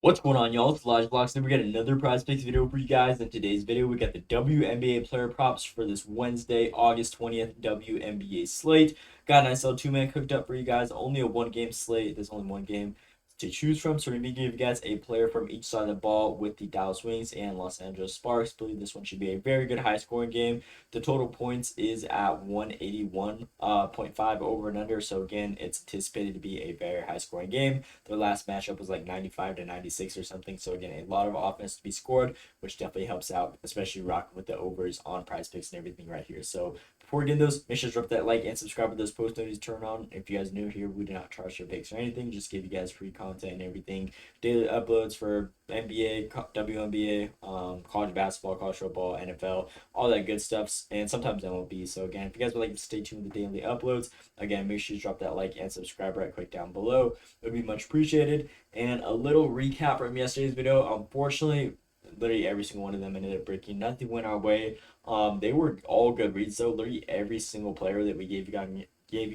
What's going on, y'all? It's Elijah Vlogs, and we got another prize picks video for you guys. In today's video, we got the WNBA player props for this Wednesday, August 20th WNBA slate. Got a nice little two-man cooked up for you guys. Only a one-game slate. There's only one game to choose from. So we're going to give you guys a player from each side of the ball with the Dallas Wings and Los Angeles Sparks. I believe this one should be a very good high-scoring game. The total points is at 181.5 over and under. So again, it's anticipated to be a very high-scoring game. Their last matchup was like 95 to 96 or something. So again, a lot of offense to be scored, which definitely helps out, especially rocking with the overs on prize picks and everything right here. So before we get into those, make sure to drop that like and subscribe with those post notifications turned on. If you guys are new here, we do not charge your picks or anything. Just give you guys free content and everything. Daily uploads for NBA, WNBA, college basketball, college football, NFL, all that good stuff, and sometimes MLB. So again, if you guys would like to stay tuned with the daily uploads, again, make sure you drop that like and subscribe right quick down below. It would be much appreciated. And a little recap from yesterday's video. Unfortunately, literally every single one of them ended up breaking. Nothing went our way. They were all good reads though. Literally every single player that we gave you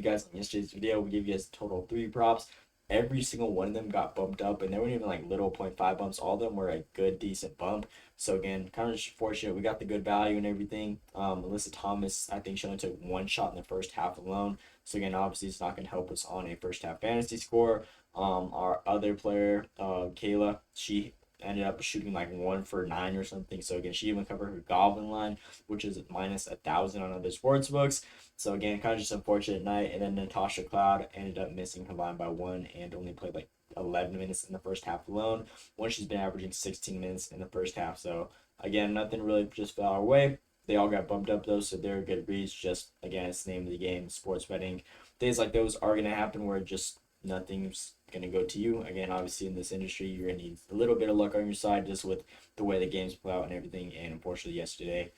guys on yesterday's video, we gave you guys a total of 3 props. Every single one of them got bumped up, and they weren't even like little 0.5 bumps. All of them were a good, decent bump. So again, kind of just fortunate. We got the good value and everything. Alyssa Thomas, I think she only took 1 shot in the first half alone. So again, obviously it's not going to help us on a first half fantasy score. Our other player, Kayla, she ended up shooting like 1 for 9 or something. So again, she even covered her Goblin line, which is minus 1,000 on other sports books. So again, kind of just unfortunate night. And then Natasha Cloud ended up missing her line by 1 and only played like 11 minutes in the first half alone, when she's been averaging 16 minutes in the first half. So again, nothing really just fell our way. They all got bumped up though, so they're good reads. Just again, it's the name of the game, sports betting. Days like those are gonna happen where just nothing's gonna go to you. Again, obviously in this industry, you're gonna need a little bit of luck on your side, just with the way the games play out and everything. And unfortunately, yesterday,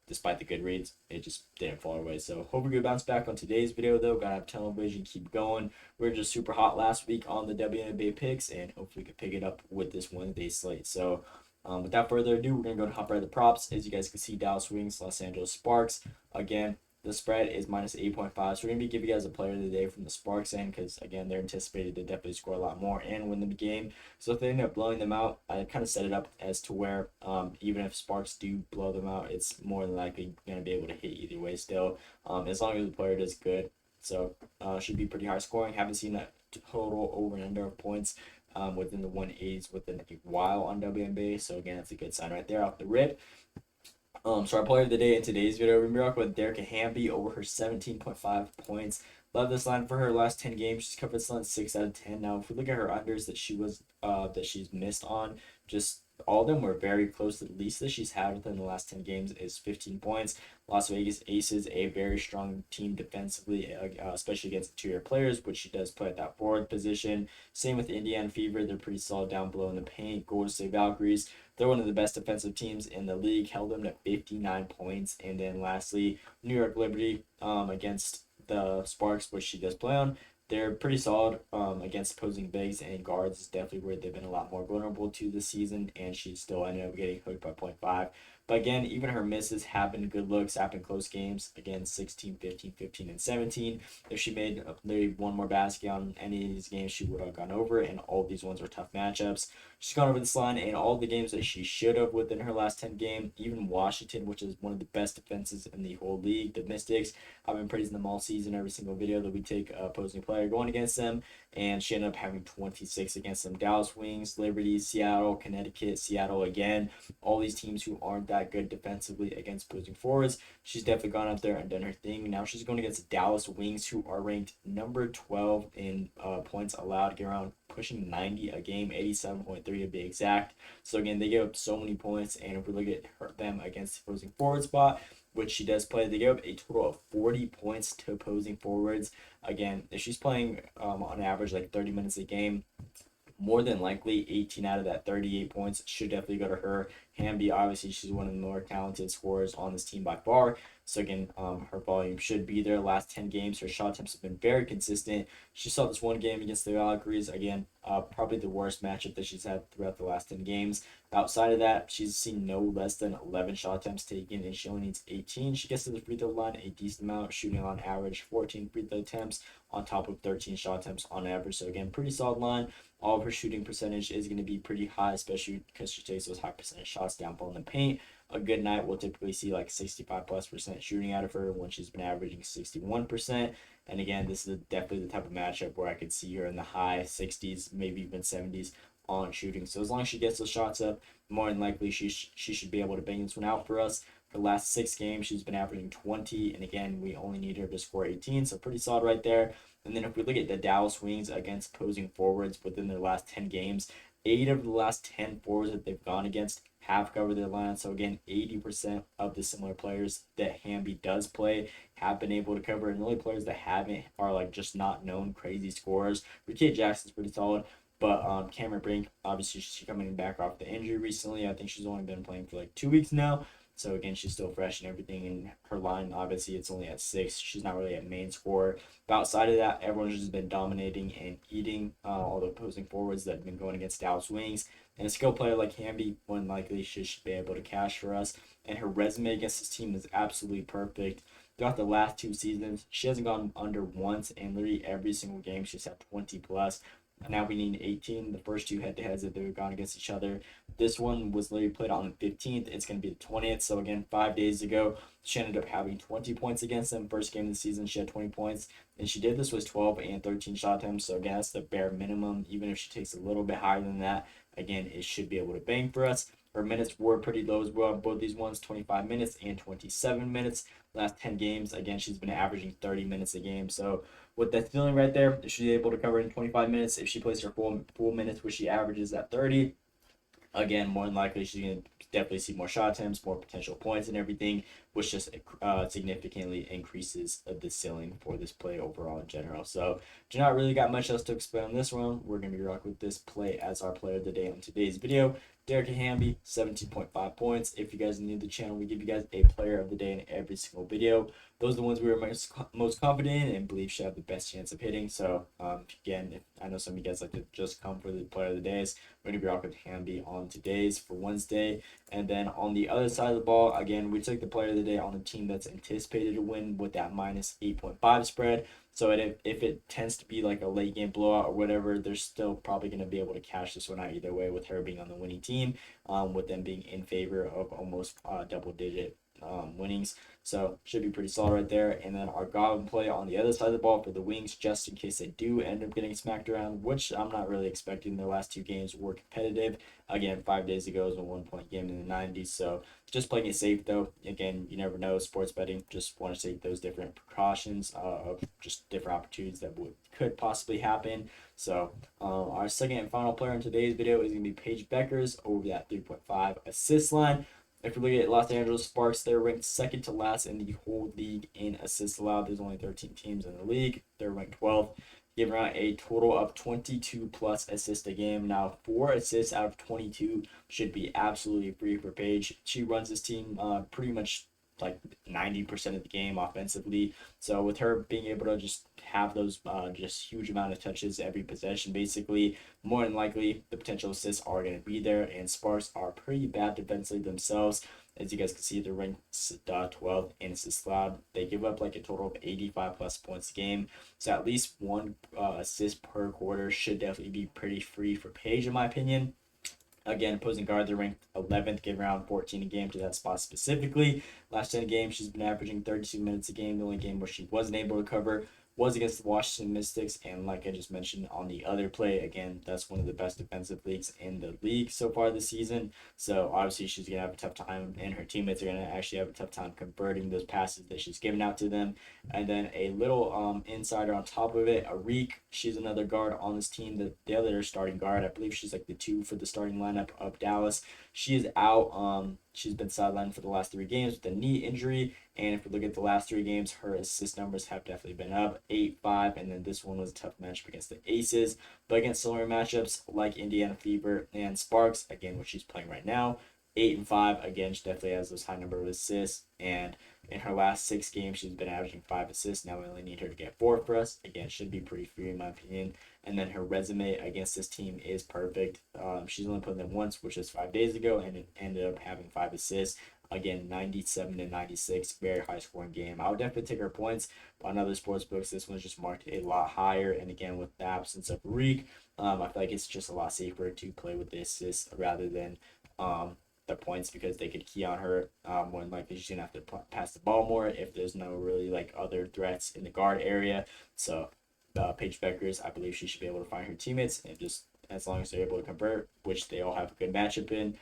despite the good reads, it just didn't fall our way. So hopefully we bounce back on today's video though. Gotta have television, keep going. We were just super hot last week on the WNBA picks, and hopefully we can pick it up with this Wednesday slate. So without further ado, we're going to go to hop right at the props. As you guys can see, Dallas Wings, Los Angeles Sparks. Again, the spread is minus 8.5. So we're going to be giving you guys a player of the day from the Sparks end, because, again, they're anticipated to definitely score a lot more and win the game. So if they end up blowing them out, I kind of set it up as to where even if Sparks do blow them out, it's more than likely going to be able to hit either way still, as long as the player does good. So should be pretty high scoring. Haven't seen that total over and under of points within the 180s within a while on WNBA. So again, that's a good sign right there off the rip. So our player of the day in today's video, we're gonna rock with Derek Hamby over her 17.5 points. Love this line for her last 10 games. She's covered this line 6 out of 10. Now, if we look at her unders that she's missed on, just all of them were very close. The least that she's had within the last 10 games is 15 points. Las Vegas Aces, a very strong team defensively, especially against interior players, which she does play at that forward position. Same with Indiana Fever. They're pretty solid down below in the paint. Golden State Valkyries, they're one of the best defensive teams in the league, held them to 59 points. And then lastly, New York Liberty against the Sparks, which she does play on. They're pretty solid against opposing bigs and guards. Is definitely where they've been a lot more vulnerable to this season, and she still ended up getting hooked by 0.5. But again, even her misses have been good looks, have been close games. Again, 16, 15, 15, and 17. If she made literally one more basket on any of these games, she would have gone over it, and all of these ones were tough matchups. She's gone over this line in all the games that she should have within her last 10 games. Even Washington, which is one of the best defenses in the whole league, the Mystics, I've been praising them all season, every single video that we take opposing player going against them, and she ended up having 26 against them. Dallas Wings, Liberty, Seattle, Connecticut, Seattle again. All these teams who aren't that good defensively against opposing forwards. She's definitely gone up there and done her thing. Now she's going against Dallas Wings, who are ranked number 12 in points allowed, get around pushing 90 a game, 87.3 to be exact. So again, they give up so many points, and if we look at them against the opposing forward spot, which she does play, they give up a total of 40 points to opposing forwards. Again, if she's playing on average like 30 minutes a game, more than likely 18 out of that 38 points should definitely go to her. Hamby, obviously, she's one of the more talented scorers on this team by far. So again, her volume should be there. Last 10 games, her shot attempts have been very consistent. She saw this one game against the Valkyries. Again, probably the worst matchup that she's had throughout the last 10 games. Outside of that, she's seen no less than 11 shot attempts taken, and she only needs 18. She gets to the free throw line a decent amount, shooting on average 14 free throw attempts on top of 13 shot attempts on average. So again, pretty solid line. All of her shooting percentage is going to be pretty high, especially because she takes those high percentage shots down below in the paint. A good night, we'll typically see like 65+% shooting out of her when she's been averaging 61%. And again, this is definitely the type of matchup where I could see her in the high 60s, maybe even 70s on shooting. So as long as she gets those shots up, more than likely she should be able to bang this one out for us. For the last 6 games, she's been averaging 20, and again, we only need her to score 18, so pretty solid right there. And then if we look at the Dallas Wings against opposing forwards within their last 10 games, 8 of the last 10 forwards that they've gone against have covered their line. So again, 80% of the similar players that Hamby does play have been able to cover, and the only players that haven't are like just not known crazy scorers. Kate Jackson's pretty solid. But Cameron Brink, obviously, she's coming back off the injury recently. I think she's only been playing for like 2 weeks now. So again, she's still fresh and everything. And her line, obviously, it's only at 6. She's not really a main scorer. But outside of that, everyone's just been dominating and eating all the opposing forwards that have been going against Dallas Wings. And a skill player like Hamby, more than likely, she should be able to cash for us. And her resume against this team is absolutely perfect. Throughout the last 2 seasons, she hasn't gone under once, and literally every single game she's had 20 plus. Now we need 18. The first 2 head-to-heads that they've gone against each other. This one was literally played on the 15th. It's going to be the 20th. So again, 5 days ago, she ended up having 20 points against them. First game of the season, she had 20 points. And she did this with 12 and 13 shot attempts. So again, that's the bare minimum. Even if she takes a little bit higher than that, again, it should be able to bang for us. Her minutes were pretty low as well. Both these ones, 25 minutes and 27 minutes. Last 10 games, again, she's been averaging 30 minutes a game. So with that feeling right there, if she's able to cover in 25 minutes, if she plays her full minutes, which she averages at 30, again, more than likely she's going to definitely see more shot attempts, more potential points and everything, which just significantly increases the ceiling for this play overall in general. So do not really got much else to explain on this one. We're going to be rocking with this play as our player of the day on today's video. Derek Hamby, 17.5 points. If you guys are new to the channel, we give you guys a player of the day in every single video. Those are the ones we were most confident in and believe should have the best chance of hitting. So again, if I know some of you guys like to just come for the player of the days, we're going to be rocking with Hamby on today's for Wednesday. And then on the other side of the ball, again, we took the player of the day on a team that's anticipated to win with that minus 8.5 spread. So if it tends to be like a late game blowout or whatever, they're still probably going to be able to cash this one out either way with her being on the winning team, with them being in favor of almost double-digit winnings. So should be pretty solid right there. And then our Goblin play on the other side of the ball for the Wings, just in case they do end up getting smacked around, which I'm not really expecting. Their last 2 games were competitive. Again, 5 days ago was a 1-point game in the 90s. So just playing it safe though. Again, you never know. Sports betting, just want to take those different precautions of just different opportunities that could possibly happen. So our second and final player in today's video is going to be Paige Bueckers over that 3.5 assist line. If we look at Los Angeles Sparks, they're ranked second to last in the whole league in assists allowed. There's only 13 teams in the league. They're ranked 12th, giving out a total of 22 plus assists a game. Now, 4 assists out of 22 should be absolutely free for Paige. She runs this team pretty much like 90% of the game offensively. So with her being able to just have those just huge amount of touches every possession, basically, more than likely the potential assists are going to be there. And Sparks are pretty bad defensively themselves. As you guys can see, they're ranked 12th in assists allowed. They give up like a total of 85 plus points a game. So at least 1 assist per quarter should definitely be pretty free for Paige, in my opinion. Again, opposing guard, they're ranked 11th, giving around 14 a game to that spot specifically. Last 10 games, she's been averaging 32 minutes a game. The only game where she wasn't able to cover was against the Washington Mystics. And like I just mentioned on the other play, again, that's one of the best defensive leagues in the league so far this season. So obviously she's going to have a tough time, and her teammates are going to actually have a tough time converting those passes that she's giving out to them. And then a little insider on top of it, Arik, she's another guard on this team, the other starting guard. I believe she's like the 2 for the starting lineup of Dallas. She is out. She's been sidelined for the last 3 games with a knee injury. And if we look at the last 3 games, her assist numbers have definitely been up 8-5. And then this one was a tough matchup against the Aces. But against similar matchups like Indiana Fever and Sparks, again, which she's playing right now, 8 and 5. Again, she definitely has those high number of assists, and in her last 6 games, she's been averaging 5 assists. Now we only need her to get 4 for us. Again, should be pretty free in my opinion. And then her resume against this team is perfect. She's only played them once, which was 5 days ago, and it ended up having 5 assists. Again, 97-96, very high scoring game. I would definitely take her points. But on other sports books, this one's just marked a lot higher. And again, with the absence of Reek, I feel like it's just a lot safer to play with the assists rather than the points, because they could key on her when likely she's gonna have to pass the ball more if there's no really like other threats in the guard area. So PRIZEPICKS, I believe she should be able to find her teammates, and just as long as they're able to convert, which they all have a good matchup in,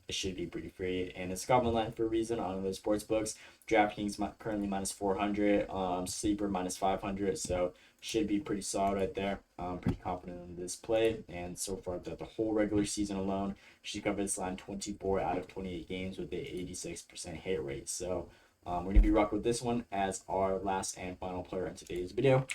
it should be pretty free. And it's Scotland line for a reason on those sports books. DraftKings currently minus 400, Sleeper minus 500, so should be pretty solid right there. I'm pretty confident in this play, and so far the whole regular season alone, she covered this line 24 out of 28 games with an 86% hit rate. So we're going to be rocking with this one as our last and final player in today's video.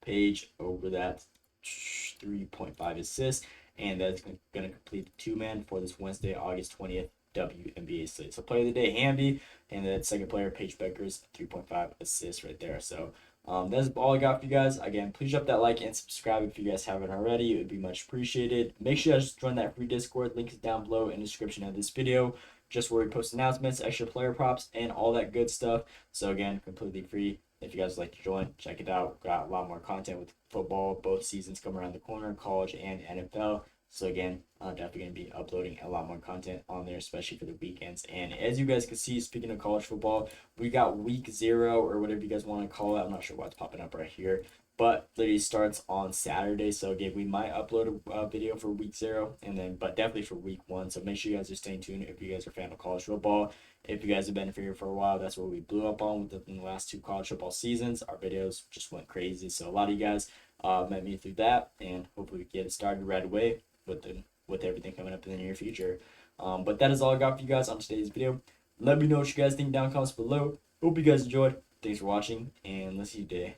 Page over that 3.5 assists, and that's going to complete the two-man for this Wednesday, August 20th WNBA slate. So player of the day, Hamby, and then second player, PRIZEPICKS, 3.5 assists right there. So that's all I got for you guys. Again, please drop that like and subscribe if you guys haven't already. It would be much appreciated. Make sure you guys join that free Discord. Link is down below in the description of this video, just where we post announcements, extra player props, and all that good stuff. So again, completely free. If you guys would like to join, check it out. Got a lot more content with football. Both seasons come around the corner, college and NFL. So again, I'm definitely going to be uploading a lot more content on there, especially for the weekends. And as you guys can see, speaking of college football, we got week 0, or whatever you guys want to call it. I'm not sure why it's popping up right here, but literally starts on Saturday. So again, we might upload a video for week 0, and then but definitely for week 1. So make sure you guys are staying tuned if you guys are a fan of college football. If you guys have been here for a while, that's what we blew up on within the last 2 college football seasons. Our videos just went crazy. So a lot of you guys met me through that, and hopefully we get it started right away with everything coming up in the near future. But that is all I got for you guys on today's video. Let me know what you guys think down in the comments below. Hope you guys enjoyed. Thanks for watching, and let's see you today.